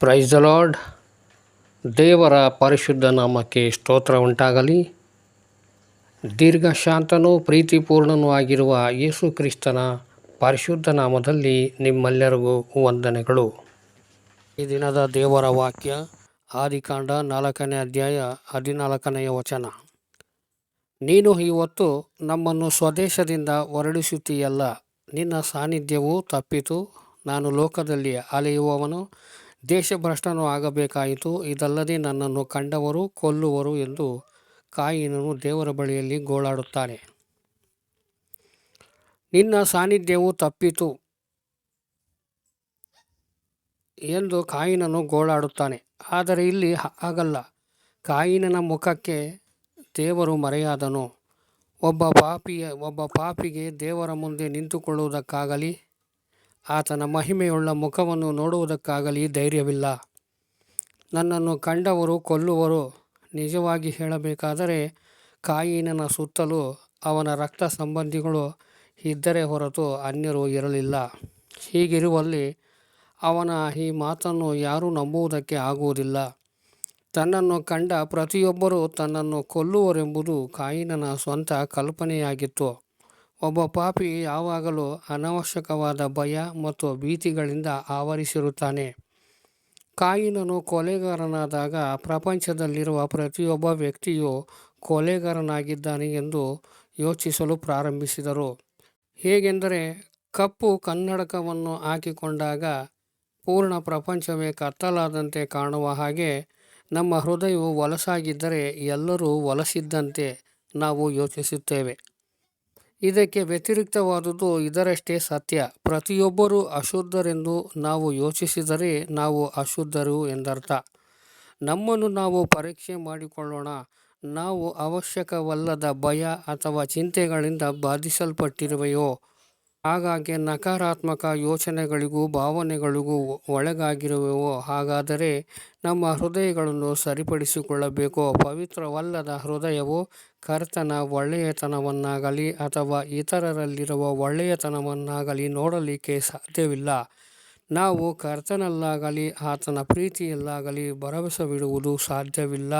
Praise the lord. ದೇವರ ಪರಿಶುದ್ಧ ನಾಮಕ್ಕೆ ಸ್ತೋತ್ರ ಉಂಟಾಗಲಿ. ದೀರ್ಘಶಾಂತನೂ ಪ್ರೀತಿಪೂರ್ಣನೂ ಆಗಿರುವ ಯೇಸು ಕ್ರಿಸ್ತನ ಪರಿಶುದ್ಧ ನಾಮದಲ್ಲಿ ನಿಮ್ಮೆಲ್ಲರಿಗೂ ವಂದನೆಗಳು. ಈ ದಿನದ ದೇವರ ವಾಕ್ಯ ಆದಿಕಾಂಡ 4ನೇ ಅಧ್ಯಾಯ 14ನೇ ವಚನ. ನೀನು ಇವತ್ತು ನಮ್ಮನ್ನು ಸ್ವದೇಶದಿಂದ ಹೊರಡಿಸುತ್ತೀಯಲ್ಲ, ನಿನ್ನ ಸಾನ್ನಿಧ್ಯವು ತಪ್ಪಿತು. ನಾನು ಲೋಕದಲ್ಲಿ ಅಲೆಯುವವನು, ದೇಶಭ್ರಷ್ಟನೂ ಆಗಬೇಕಾಯಿತು. ಇದಲ್ಲದೆ ನನ್ನನ್ನು ಕಂಡವರು ಕೊಲ್ಲುವರು ಎಂದು ಕಾಯಿನನು ದೇವರ ಬಳಿಯಲ್ಲಿ ಗೋಳಾಡುತ್ತಾನೆ. ನಿನ್ನ ಸಾನ್ನಿಧ್ಯವು ತಪ್ಪಿತು ಎಂದು ಕಾಯಿನನು ಗೋಳಾಡುತ್ತಾನೆ. ಆದರೆ ಇಲ್ಲಿ ಹಾಗಲ್ಲ. ಕಾಯಿನನ ಮುಖಕ್ಕೆ ದೇವರು ಮರೆಯಾದನು. ಒಬ್ಬ ಪಾಪಿಗೆ ದೇವರ ಮುಂದೆ ನಿಂತುಕೊಳ್ಳುವುದಕ್ಕಾಗಲಿ ಆತನ ಮಹಿಮೆಯುಳ್ಳ ಮುಖವನ್ನು ನೋಡುವುದಕ್ಕಾಗಲಿ ಧೈರ್ಯವಿಲ್ಲ. ನನ್ನನ್ನು ಕಂಡವರು ಕೊಲ್ಲುವರು. ನಿಜವಾಗಿ ಹೇಳಬೇಕಾದರೆ ಕಾಯಿನನ ಸುತ್ತಲೂ ಅವನ ರಕ್ತ ಸಂಬಂಧಿಗಳು ಇದ್ದರೇ ಹೊರತು ಅನ್ಯರು ಇರಲಿಲ್ಲ. ಹೀಗಿರುವಲ್ಲಿ ಅವನ ಈ ಮಾತನ್ನು ಯಾರೂ ನಂಬುವುದಕ್ಕೆ ಆಗುವುದಿಲ್ಲ. ತನ್ನನ್ನು ಕಂಡ ಪ್ರತಿಯೊಬ್ಬರೂ ತನ್ನನ್ನು ಕೊಲ್ಲುವರೆಂಬುದು ಕಾಯಿನನ ಸ್ವಂತ ಕಲ್ಪನೆಯಾಗಿತ್ತು. ಒಬ್ಬ ಪಾಪಿ ಯಾವಾಗಲೂ ಅನಾವಶ್ಯಕವಾದ ಭಯ ಮತ್ತು ಭೀತಿಗಳಿಂದ ಆವರಿಸಿರುತ್ತಾನೆ. ಕಾಯಿನನು ಕೊಲೆಗಾರನಾದಾಗ ಪ್ರಪಂಚದಲ್ಲಿರುವ ಪ್ರತಿಯೊಬ್ಬ ವ್ಯಕ್ತಿಯು ಕೊಲೆಗಾರನಾಗಿದ್ದಾನೆ ಎಂದು ಯೋಚಿಸಲು ಪ್ರಾರಂಭಿಸಿದರು. ಹೇಗೆಂದರೆ, ಕಪ್ಪು ಕನ್ನಡಕವನ್ನು ಹಾಕಿಕೊಂಡಾಗ ಪೂರ್ಣ ಪ್ರಪಂಚವೇ ಕತ್ತಲಾದಂತೆ ಕಾಣುವ ಹಾಗೆ ನಮ್ಮ ಹೃದಯವು ಹೊಲಸಾಗಿದ್ದರೆ ಎಲ್ಲರೂ ಹೊಲಸಿದ್ದಂತೆ ನಾವು ಯೋಚಿಸುತ್ತೇವೆ. ಇದಕ್ಕೆ ವ್ಯತಿರಿಕ್ತವಾದುದು ಇದರಷ್ಟೇ ಸತ್ಯ. ಪ್ರತಿಯೊಬ್ಬರೂ ಅಶುದ್ಧರೆಂದು ನಾವು ಯೋಚಿಸಿದರೆ ನಾವು ಅಶುದ್ಧರು ಎಂದರ್ಥ. ನಮ್ಮನ್ನು ನಾವು ಪರೀಕ್ಷೆ ಮಾಡಿಕೊಳ್ಳೋಣ. ನಾವು ಅವಶ್ಯಕವಲ್ಲದ ಭಯ ಅಥವಾ ಚಿಂತೆಗಳಿಂದ ಬಾಧಿಸಲ್ಪಟ್ಟಿರುವೆಯೋ, ಹಾಗಾಗಿ ನಕಾರಾತ್ಮಕ ಯೋಚನೆಗಳಿಗೂ ಭಾವನೆಗಳಿಗೂ ಒಳಗಾಗಿರುವೆವೋ? ಹಾಗಾದರೆ ನಮ್ಮ ಹೃದಯಗಳನ್ನು ಸರಿಪಡಿಸಿಕೊಳ್ಳಬೇಕು. ಪವಿತ್ರವಲ್ಲದ ಹೃದಯವು ಕರ್ತನ ಒಳ್ಳೆಯತನವನ್ನಾಗಲಿ ಅಥವಾ ಇತರರಲ್ಲಿರುವ ಒಳ್ಳೆಯತನವನ್ನಾಗಲಿ ನೋಡಲಿಕ್ಕೆ ಸಾಧ್ಯವಿಲ್ಲ. ನಾವು ಕರ್ತನಲ್ಲಾಗಲಿ ಆತನ ಪ್ರೀತಿಯಲ್ಲಾಗಲಿ ಭರವಸವಿಡುವುದು ಸಾಧ್ಯವಿಲ್ಲ.